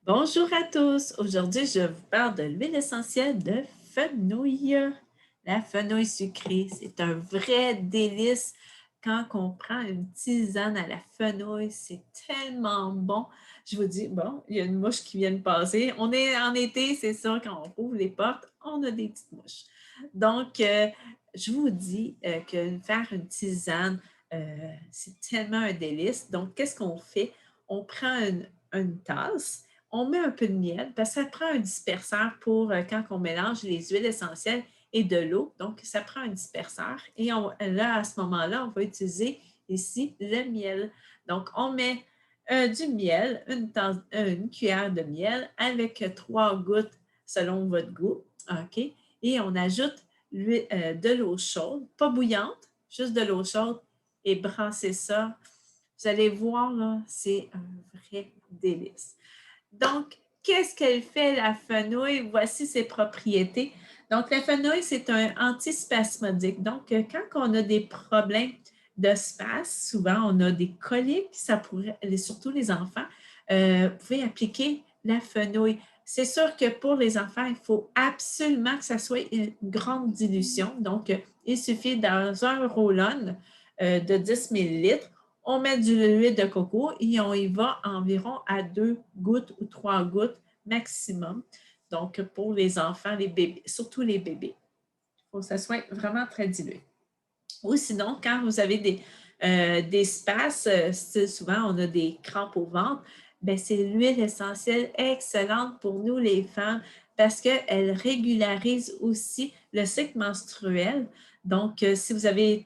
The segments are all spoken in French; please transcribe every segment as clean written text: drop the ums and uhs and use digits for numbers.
Bonjour à tous. Aujourd'hui, je vous parle de l'huile essentielle de fenouil. La fenouil sucrée, c'est un vrai délice quand on prend une tisane à la fenouil. C'est tellement bon. Je vous dis, bon, il y a une mouche qui vient de passer. On est en été, c'est ça, quand on ouvre les portes, on a des petites mouches. Donc, je vous dis que faire une tisane, c'est tellement un délice. Donc, qu'est-ce qu'on fait? On prend une tasse, on met un peu de miel parce que ça prend un disperseur pour quand on mélange les huiles essentielles et de l'eau. Donc, ça prend un disperseur. Et là, à ce moment-là, on va utiliser ici le miel. Donc, on met du miel, une cuillère de miel avec 3 gouttes selon votre goût. OK? Et on ajoute de l'eau chaude, pas bouillante, juste de l'eau chaude et brasser ça. Vous allez voir, là, c'est un vrai délice. Donc, qu'est-ce qu'elle fait, la fenouil? Voici ses propriétés. Donc, la fenouil, c'est un antispasmodique. Donc, quand on a des problèmes de spasme, souvent on a des coliques, ça pourrait, surtout les enfants, vous pouvez appliquer la fenouil. C'est sûr que pour les enfants, il faut absolument que ça soit une grande dilution. Donc, il suffit dans un roll-on de 10 millilitres, on met de l'huile de coco et on y va environ à 2 gouttes ou 3 gouttes maximum. Donc, pour les enfants, les bébés, surtout les bébés, il faut que ça soit vraiment très dilué. Ou sinon, quand vous avez des spasmes, souvent on a des crampes au ventre, bien, c'est l'huile essentielle excellente pour nous les femmes parce qu'elle régularise aussi le cycle menstruel. Donc, si vous avez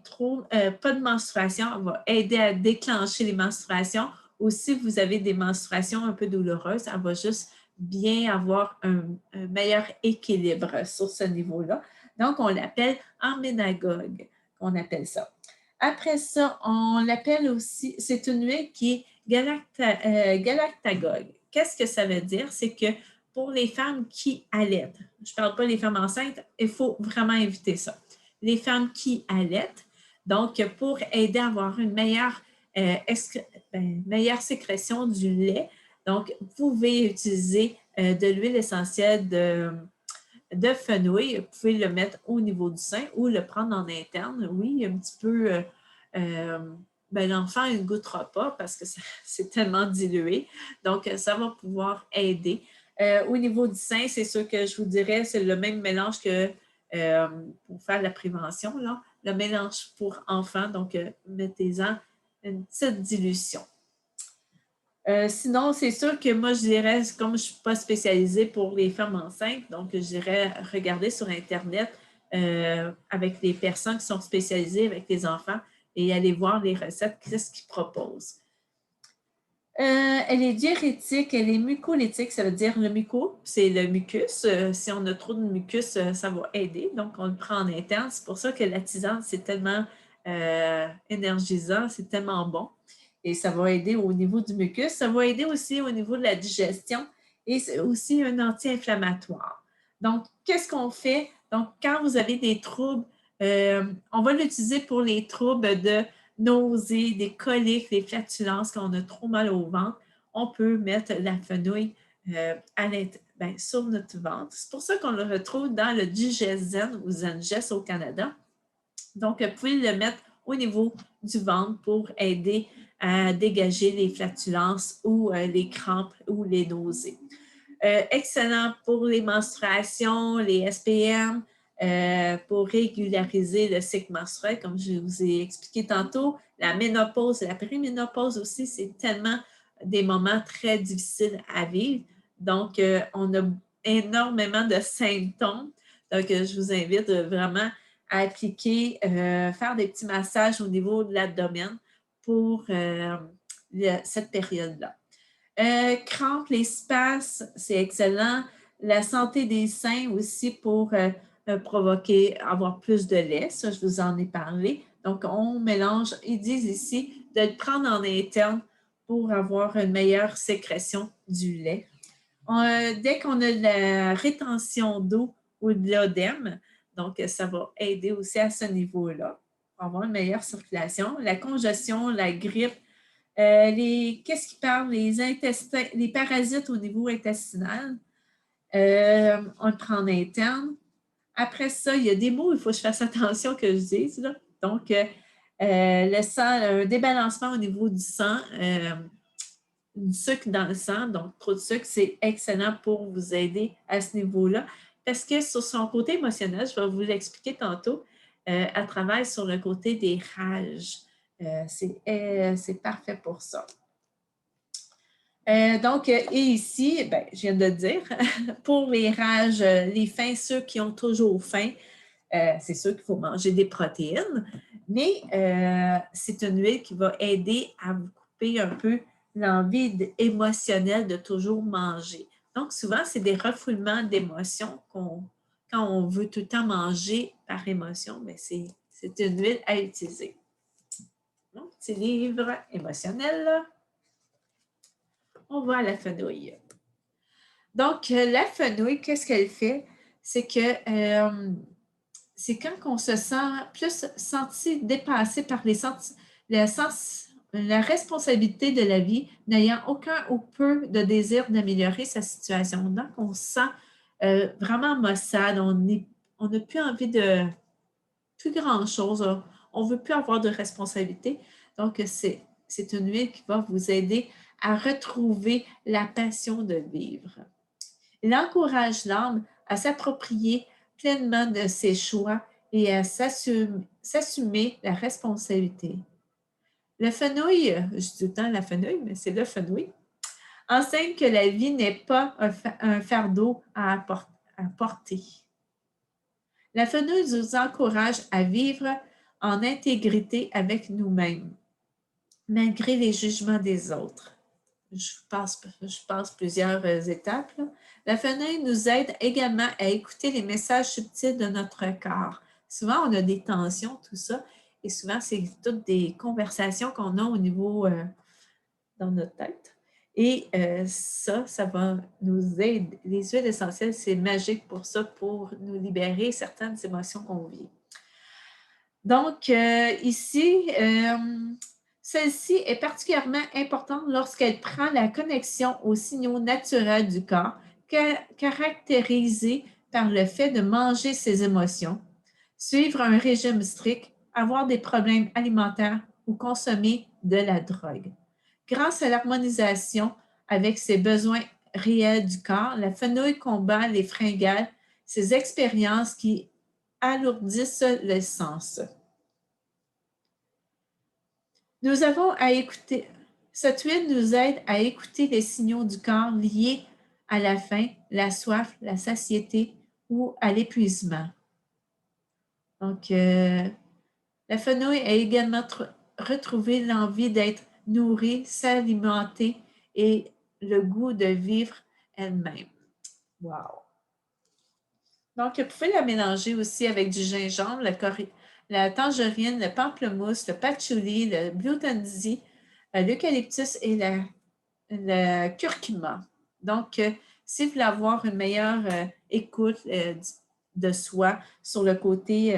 pas de menstruation, elle va aider à déclencher les menstruations. Ou si vous avez des menstruations un peu douloureuses, elle va juste bien avoir un meilleur équilibre sur ce niveau-là. Donc, on l'appelle emménagogue, on appelle ça. Après ça, on l'appelle aussi, c'est une huile qui est galactagogue. Qu'est-ce que ça veut dire? C'est que pour les femmes qui allaitent, je ne parle pas des femmes enceintes, il faut vraiment éviter ça. Les femmes qui allaitent, donc pour aider à avoir une meilleure sécrétion du lait, donc vous pouvez utiliser de l'huile essentielle de fenouil. Vous pouvez le mettre au niveau du sein ou le prendre en interne. Oui, un petit peu, l'enfant ne goûtera pas parce que c'est tellement dilué. Donc, ça va pouvoir aider. Au niveau du sein, c'est sûr que je vous dirais, c'est le même mélange que pour faire la prévention, là, le mélange pour enfants. Donc, mettez-en une petite dilution. Sinon, c'est sûr que moi, je dirais, comme je ne suis pas spécialisée pour les femmes enceintes, donc je dirais regarder sur Internet avec les personnes qui sont spécialisées avec les enfants et aller voir les recettes, qu'est-ce qu'ils proposent. Elle est diurétique, elle est mucolytique, ça veut dire le muco, c'est le mucus. Si on a trop de mucus, ça va aider. Donc, on le prend en interne. C'est pour ça que la tisane, c'est tellement énergisant, c'est tellement bon. Et ça va aider au niveau du mucus. Ça va aider aussi au niveau de la digestion et c'est aussi un anti-inflammatoire. Donc, qu'est-ce qu'on fait? Donc, quand vous avez des troubles, on va l'utiliser pour les troubles de nausées, des coliques, des flatulences, quand on a trop mal au ventre, on peut mettre la fenouil sur notre ventre. C'est pour ça qu'on le retrouve dans le Digezen ou Zengest au Canada. Donc, vous pouvez le mettre au niveau du ventre pour aider à dégager les flatulences ou les crampes ou les nausées. Excellent pour les menstruations, les SPM, pour régulariser le cycle menstruel, comme je vous ai expliqué tantôt. La ménopause, la périménopause aussi, c'est tellement des moments très difficiles à vivre. Donc, on a énormément de symptômes. Donc, je vous invite vraiment à appliquer, faire des petits massages au niveau de l'abdomen pour cette période-là. Crampes, les spasmes, c'est excellent. La santé des seins aussi pour provoquer, avoir plus de lait. Ça, je vous en ai parlé. Donc, on mélange, ils disent ici, de le prendre en interne pour avoir une meilleure sécrétion du lait. Dès qu'on a de la rétention d'eau ou de l'œdème, donc ça va aider aussi à ce niveau-là pour avoir une meilleure circulation. La congestion, la grippe, Qu'est-ce qui parle? Les intestins, les parasites au niveau intestinal. On le prend en interne. Après ça, il y a des mots, il faut que je fasse attention que je dise. Là. Donc, le sang, un débalancement au niveau du sang, du sucre dans le sang, donc trop de sucre, c'est excellent pour vous aider à ce niveau-là. Parce que sur son côté émotionnel, je vais vous l'expliquer tantôt, elle travaille sur le côté des rages. C'est parfait pour ça. Et ici, ben, je viens de le dire, pour les rages, les faims, ceux qui ont toujours faim, c'est sûr qu'il faut manger des protéines, mais c'est une huile qui va aider à vous couper un peu l'envie émotionnelle de toujours manger. Donc, souvent, c'est des refoulements d'émotions quand on veut tout le temps manger par émotion, mais c'est une huile à utiliser. Donc, petit livre émotionnel. On va à la fenouil. Donc, la fenouil, qu'est-ce qu'elle fait? C'est que c'est quand on se sent plus senti dépassé par la responsabilité de la vie, n'ayant aucun ou peu de désir d'améliorer sa situation. Donc, on se sent vraiment maussade, on n'a plus envie de plus grand-chose, on ne veut plus avoir de responsabilité. Donc, c'est une huile qui va vous aider à retrouver la passion de vivre. Il encourage l'âme à s'approprier pleinement de ses choix et à s'assumer la responsabilité. Le fenouil, je dis tout le temps la fenouil, mais c'est le fenouil, enseigne que la vie n'est pas un fardeau à porter. La fenouil nous encourage à vivre en intégrité avec nous-mêmes, malgré les jugements des autres. Je passe plusieurs étapes. Là. La fenouil nous aide également à écouter les messages subtils de notre corps. Souvent, on a des tensions, tout ça, et souvent, c'est toutes des conversations qu'on a au niveau dans notre tête. Et ça va nous aider. Les huiles essentielles, c'est magique pour ça, pour nous libérer certaines émotions qu'on vit. Donc, ici, celle-ci est particulièrement importante lorsqu'elle prend la connexion aux signaux naturels du corps, caractérisés par le fait de manger ses émotions, suivre un régime strict, avoir des problèmes alimentaires ou consommer de la drogue. Grâce à l'harmonisation avec ses besoins réels du corps, la fenouil combat les fringales, ces expériences qui alourdissent le sens. Nous avons à écouter. Cette huile nous aide à écouter les signaux du corps liés à la faim, la soif, la satiété ou à l'épuisement. Donc, la fenouil a également retrouvé l'envie d'être nourrie, s'alimenter et le goût de vivre elle-même. Wow! Donc, vous pouvez la mélanger aussi avec du gingembre, la tangerine, le pamplemousse, le patchouli, le blue tansy, l'eucalyptus et le curcuma. Donc, si vous voulez avoir une meilleure écoute de soi sur le côté,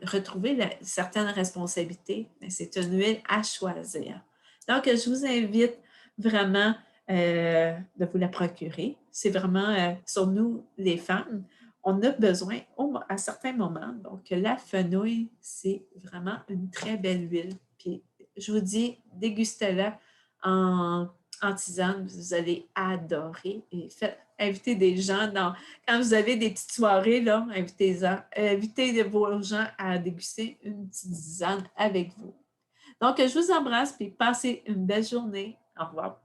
retrouver certaines responsabilités, c'est une huile à choisir. Donc, je vous invite vraiment de vous la procurer. C'est vraiment sur nous, les femmes, on a besoin à certains moments. Donc, la fenouil, c'est vraiment une très belle huile. Puis, je vous dis, dégustez-la en tisane, vous allez adorer. Et invitez des gens quand vous avez des petites soirées, là, invitez vos gens à déguster une petite tisane avec vous. Donc, je vous embrasse et passez une belle journée. Au revoir.